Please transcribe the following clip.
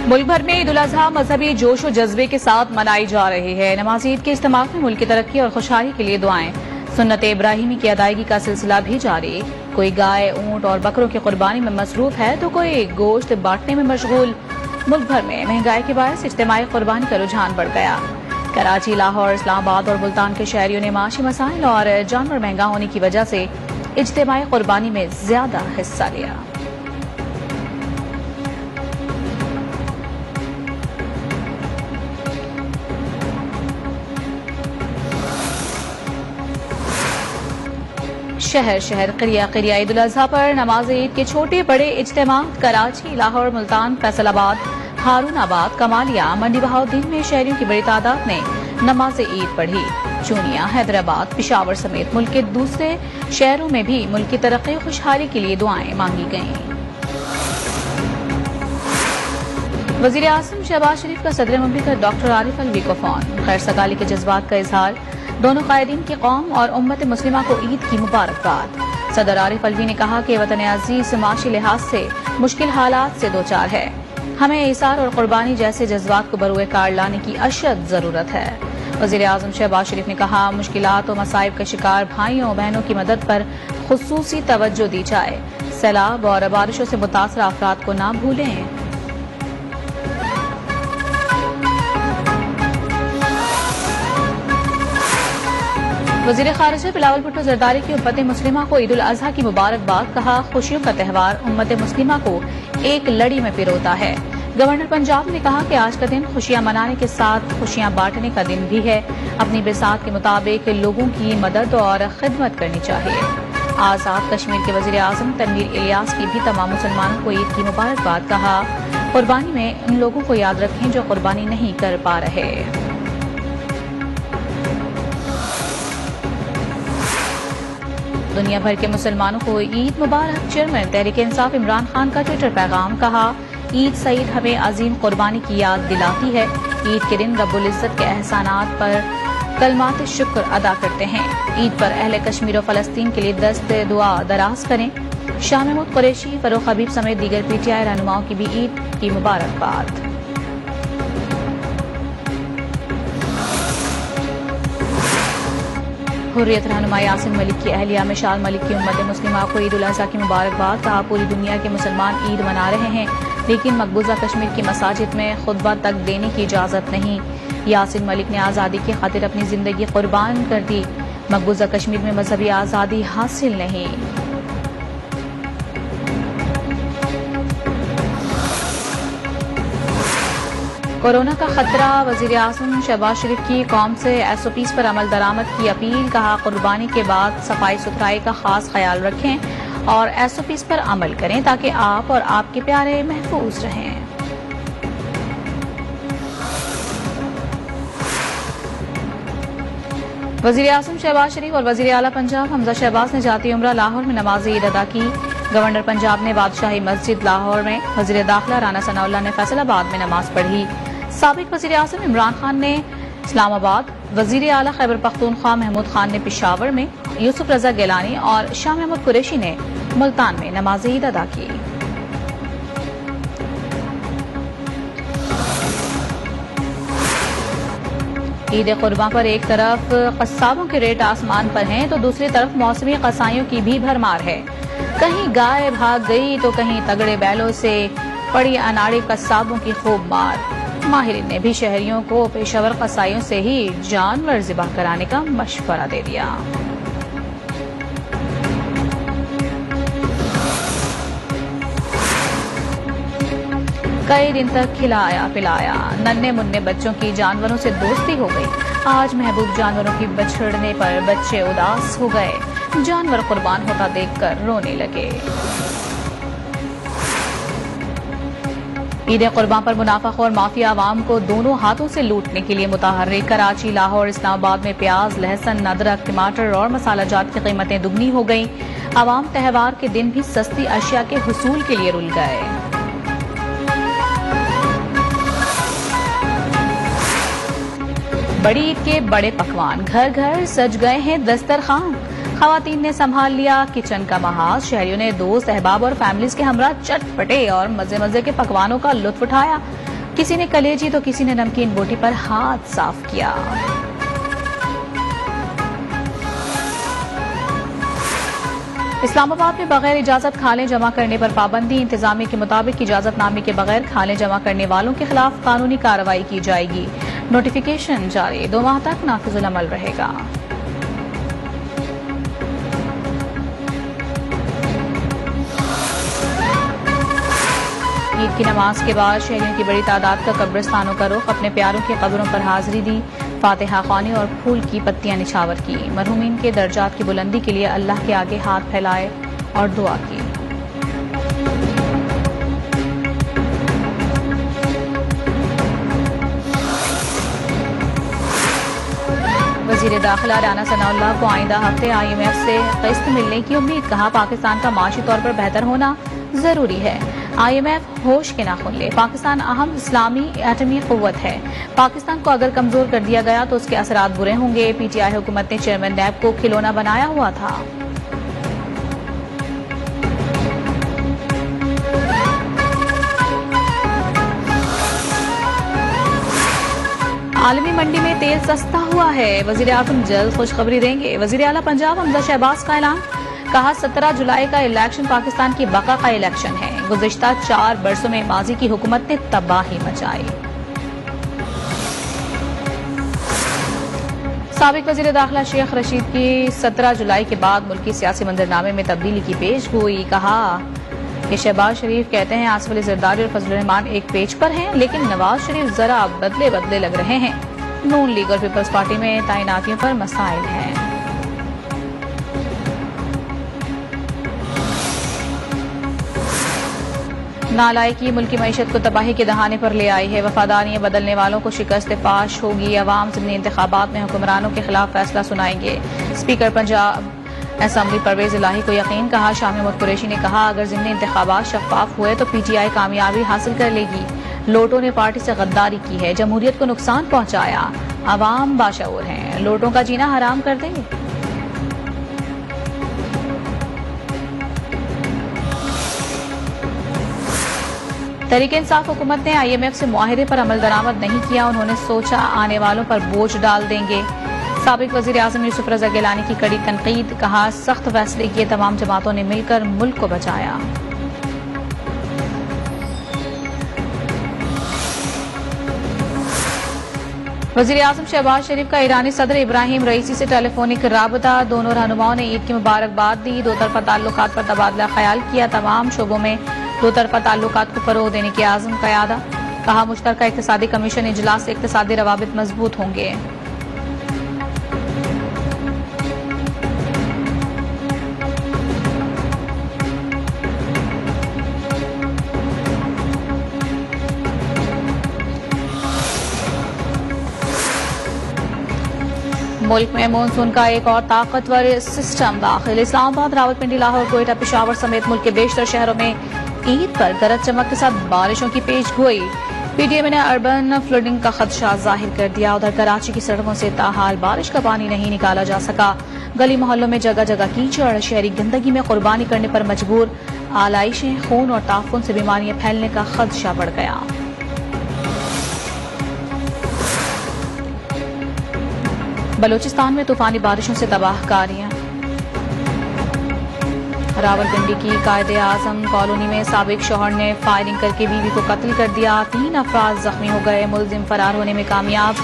ملک بھر میں عید الاضحیٰ مذہبی جوش و جذبے کے ساتھ منائی جا رہی ہے۔ نماز عید کے اجتماع میں ملک کی ترقی اور خوشحالی کے لیے دعائیں۔ سنت ابراہیمی کی ادائیگی کا سلسلہ بھی جاری۔ کوئی گائے، اونٹ اور بکروں کی قربانی میں مصروف ہے تو کوئی گوشت بانٹنے میں مشغول۔ ملک بھر میں مہنگائی کے باعث اجتماعی قربانی کا رجحان بڑھ گیا۔ کراچی، لاہور، اسلام آباد اور ملتان کے شہریوں نے معاشی مسائل اور جانور مہنگا ہونے کی وجہ سے اجتماعی قربانی میں زیادہ حصہ لیا۔ شہر شہر، قریہ قریہ عید الاضحیٰ پر نماز عید کے چھوٹے بڑے اجتماعات کراچی، لاہور، ملتان، فیصل آباد، ہارون آباد، کمالیہ، منڈی بہاؤالدین میں شہریوں کی بڑی تعداد نے نماز عید پڑھی۔ چونیا، حیدرآباد، پشاور سمیت ملک کے دوسرے شہروں میں بھی ملک کی ترقی و خوشحالی کے لیے دعائیں مانگی گئیں۔ وزیر اعظم شہباز شریف کا صدر مملکت ڈاکٹر عارف الوی کو فون، خیر سگالی کے جذبات کا اظہار۔ دونوں قائدین کی قوم اور امت مسلمہ کو عید کی مبارکباد۔ صدر عارف الوی نے کہا کہ وطن عزیز معاشی لحاظ سے مشکل حالات سے دوچار ہے، ہمیں ایثار اور قربانی جیسے جذبات کو بروئے کار لانے کی اشد ضرورت ہے۔ وزیر اعظم شہباز شریف نے کہا، مشکلات و مصائب کا شکار بھائیوں و بہنوں کی مدد پر خصوصی توجہ دی جائے، سیلاب اور بارشوں سے متاثرہ افراد کو نہ بھولیں۔ وزیر خارجہ بلاول بھٹو زرداری کی امت مسلمہ کو عید الاضحیٰ کی مبارکباد، کہا خوشیوں کا تہوار امت مسلمہ کو ایک لڑی میں پروتا ہے۔ گورنر پنجاب نے کہا کہ آج کا دن خوشیاں منانے کے ساتھ خوشیاں بانٹنے کا دن بھی ہے، اپنی بساط کے مطابق لوگوں کی مدد اور خدمت کرنی چاہیے۔ آزاد کشمیر کے وزیر اعظم تنویر الیاس کی بھی تمام مسلمانوں کو عید کی مبارکباد، کہا قربانی میں ان لوگوں کو یاد رکھیں جو قربانی نہیں کر پا رہے۔ دنیا بھر کے مسلمانوں کو عید مبارک۔ چیئرمین تحریک انصاف عمران خان کا ٹویٹر پیغام، کہا عید سعید ہمیں عظیم قربانی کی یاد دلاتی ہے۔ عید کے دن رب العزت کے احسانات پر کلمات شکر ادا کرتے ہیں۔ عید پر اہل کشمیر و فلسطین کے لیے دست دعا دراز کریں۔ شاہ محمود قریشی، فاروق حبیب سمیت دیگر پی ٹی آئی رہنماؤں کی بھی عید کی مبارکباد۔ حریت رہنما یاسین ملک کی اہلیہ مشال ملک کی امت مسلمہ کو عید الاضحیٰ کی مبارکباد، کہا پوری دنیا کے مسلمان عید منا رہے ہیں لیکن مقبوضہ کشمیر کی مساجد میں خطبہ تک دینے کی اجازت نہیں۔ یاسین ملک نے آزادی کی خاطر اپنی زندگی قربان کر دی، مقبوضہ کشمیر میں مذہبی آزادی حاصل نہیں۔ کورونا کا خطرہ، وزیر اعظم شہباز شریف کی قوم سے ایس او پیز پر عمل درآمد کی اپیل، کہا قربانی کے بعد صفائی ستھرائی کا خاص خیال رکھیں اور ایس او پیز پر عمل کریں تاکہ آپ اور آپ کے پیارے محفوظ رہیں۔ وزیر اعظم شہباز شریف اور وزیر اعلیٰ پنجاب حمزہ شہباز نے ذاتی عمرہ لاہور میں نماز عید ادا کی۔ گورنر پنجاب نے بادشاہی مسجد لاہور میں، وزیر داخلہ رانا ثناء اللہ نے فیصل آباد میں نماز پڑھی۔ سابق وزیر اعظم عمران خان نے اسلام آباد، وزیر اعلیٰ خیبر پختونخوا محمود خان نے پشاور میں، یوسف رضا گیلانی اور شاہ محمود قریشی نے ملتان میں نماز عید ادا کی۔ عید قرباں پر ایک طرف قصابوں کے ریٹ آسمان پر ہیں تو دوسری طرف موسمی قصائیوں کی بھی بھرمار ہے۔ کہیں گائے بھاگ گئی تو کہیں تگڑے بیلوں سے پڑی اناڑی قصابوں کی خوب مار۔ ماہرین نے بھی شہریوں کو پیشہ ور قصائیوں سے ہی جانور ذبح کرانے کا مشورہ دے دیا۔ کئی دن تک کھلایا پلایا، ننھے منھے بچوں کی جانوروں سے دوستی ہو گئی۔ آج محبوب جانوروں کی بچھڑنے پر بچے اداس ہو گئے، جانور قربان ہوتا دیکھ کر رونے لگے۔ عید قربان پر منافع خور مافیا عوام کو دونوں ہاتھوں سے لوٹنے کے لیے متحرک۔ کراچی، لاہور، اسلام آباد میں پیاز، لہسن، ادرک، ٹماٹر اور مسالہ جات کی قیمتیں دگنی ہو گئیں۔ عوام تہوار کے دن بھی سستی اشیاء کے حصول کے لیے رل گئے۔ بڑی عید کے بڑے پکوان، گھر گھر سج گئے ہیں دسترخوان۔ خواتین نے سنبھال لیا کچن کا محاذ، شہریوں نے دوست احباب اور فیملیز کے ہمراہ چٹپٹے اور مزے مزے کے پکوانوں کا لطف اٹھایا۔ کسی نے کلیجی تو کسی نے نمکین بوٹی پر ہاتھ صاف کیا۔ اسلام آباد میں بغیر اجازت کھالیں جمع کرنے پر پابندی، انتظامیہ کے مطابق اجازت نامے کے بغیر کھالیں جمع کرنے والوں کے خلاف قانونی کارروائی کی جائے گی۔ نوٹیفیکیشن جاری، 2 ماہ تک نافذ العمل رہے گا۔ عید کی نماز کے بعد شہریوں کی بڑی تعداد کا قبرستانوں کا رخ، اپنے پیاروں کی قبروں پر حاضری دی، فاتحہ خوانی اور پھول کی پتیاں نچھاور کی، مرحومین کے درجات کی بلندی کے لیے اللہ کے آگے ہاتھ پھیلائے اور دعا کی۔ وزیر داخلہ رانا ثناء اللہ کو آئندہ ہفتے IMF سے قسط ملنے کی امید، کہا پاکستان کا معاشی طور پر بہتر ہونا ضروری ہے۔ IMF ہوش کے ناخن لے، پاکستان اہم اسلامی ایٹمی قوت ہے، پاکستان کو اگر کمزور کر دیا گیا تو اس کے اثرات برے ہوں گے۔ PTI حکومت نے چیئرمین نیب کو کھلونا بنایا ہوا تھا۔ عالمی منڈی میں تیل سستا ہوا ہے، وزیر اعظم جلد خوشخبری دیں گے۔ وزیر اعلیٰ پنجاب حمزہ شہباز کا اعلان، کہا 17 جولائی کا الیکشن پاکستان کی بقا کا الیکشن ہے، گزشتہ 4 برسوں میں ماضی کی حکومت نے تباہی مچائی۔ سابق وزیر داخلہ شیخ رشید کی 17 جولائی کے بعد ملکی سیاسی منظرنامے میں تبدیلی کی پیش گوئی، کہا کہ شہباز شریف کہتے ہیں آصف علی زرداری اور فضل الرحمان ایک پیج پر ہیں، لیکن نواز شریف ذرا بدلے لگ رہے ہیں۔ نون لیگ اور پیپلز پارٹی میں تعیناتیوں پر مسائل ہیں۔ نالائکی ملکی معیشت کو تباہی کے دہانے پر لے آئی ہے، وفاداریاں بدلنے والوں کو شکست فاش ہوگی، عوام ضمنی انتخابات میں حکمرانوں کے خلاف فیصلہ سنائیں گے۔ اسپیکر پنجاب اسمبلی پرویز الہی کو یقین، کہا شاہ محمود قریشی نے کہا اگر ضمنی انتخابات شفاف ہوئے تو PTI کامیابی حاصل کر لے گی، لوٹوں نے پارٹی سے غداری کی ہے، جمہوریت کو نقصان پہنچایا، عوام باشعور ہیں، لوٹوں کا جینا حرام کر دیں گے۔ تحریک انصاف حکومت نے IMF سے معاہدے پر عمل درآمد نہیں کیا، انہوں نے سوچا آنے والوں پر بوجھ ڈال دیں گے۔ سابق وزیر اعظم یوسف رضا گیلانی کی کڑی تنقید، کہا سخت فیصلے کیے، تمام جماعتوں نے مل کر ملک کو بچایا۔ وزیر اعظم شہباز شریف کا ایرانی صدر ابراہیم رئیسی سے ٹیلی فونک رابطہ، دونوں رہنماؤں نے عید کی مبارکباد دی، 2 طرفہ تعلقات پر تبادلہ خیال کیا، تمام شعبوں میں 2 طرفہ تعلقات کو فروغ دینے کے عزم قیادہ، کہا مشترکہ اقتصادی کمیشن اجلاس سے اقتصادی روابط مضبوط ہوں گے۔ ملک میں مونسون کا ایک اور طاقتور سسٹم داخل، اسلام آباد، راولپنڈی، لاہور، کوئٹہ، پشاور سمیت ملک کے بیشتر شہروں میں عید پر گرج چمک کے ساتھ بارشوں کی پیش گوئی۔ PTM نے اربن فلڈنگ کا خدشہ ظاہر کر دیا، ادھر کراچی کی سڑکوں سے تاحال بارش کا پانی نہیں نکالا جا سکا، گلی محلوں میں جگہ جگہ کیچڑ، شہری گندگی میں قربانی کرنے پر مجبور، آلائشیں، خون اور تعفن سے بیماریاں پھیلنے کا خدشہ بڑھ گیا۔ بلوچستان میں طوفانی بارشوں سے تباہ کاریاں، راولپنڈی کی قائد اعظم کالونی میں سابق شوہر نے فائرنگ کر کے بیوی کو قتل کر دیا، 3 افراد زخمی ہو گئے، ملزم فرار ہونے میں کامیاب،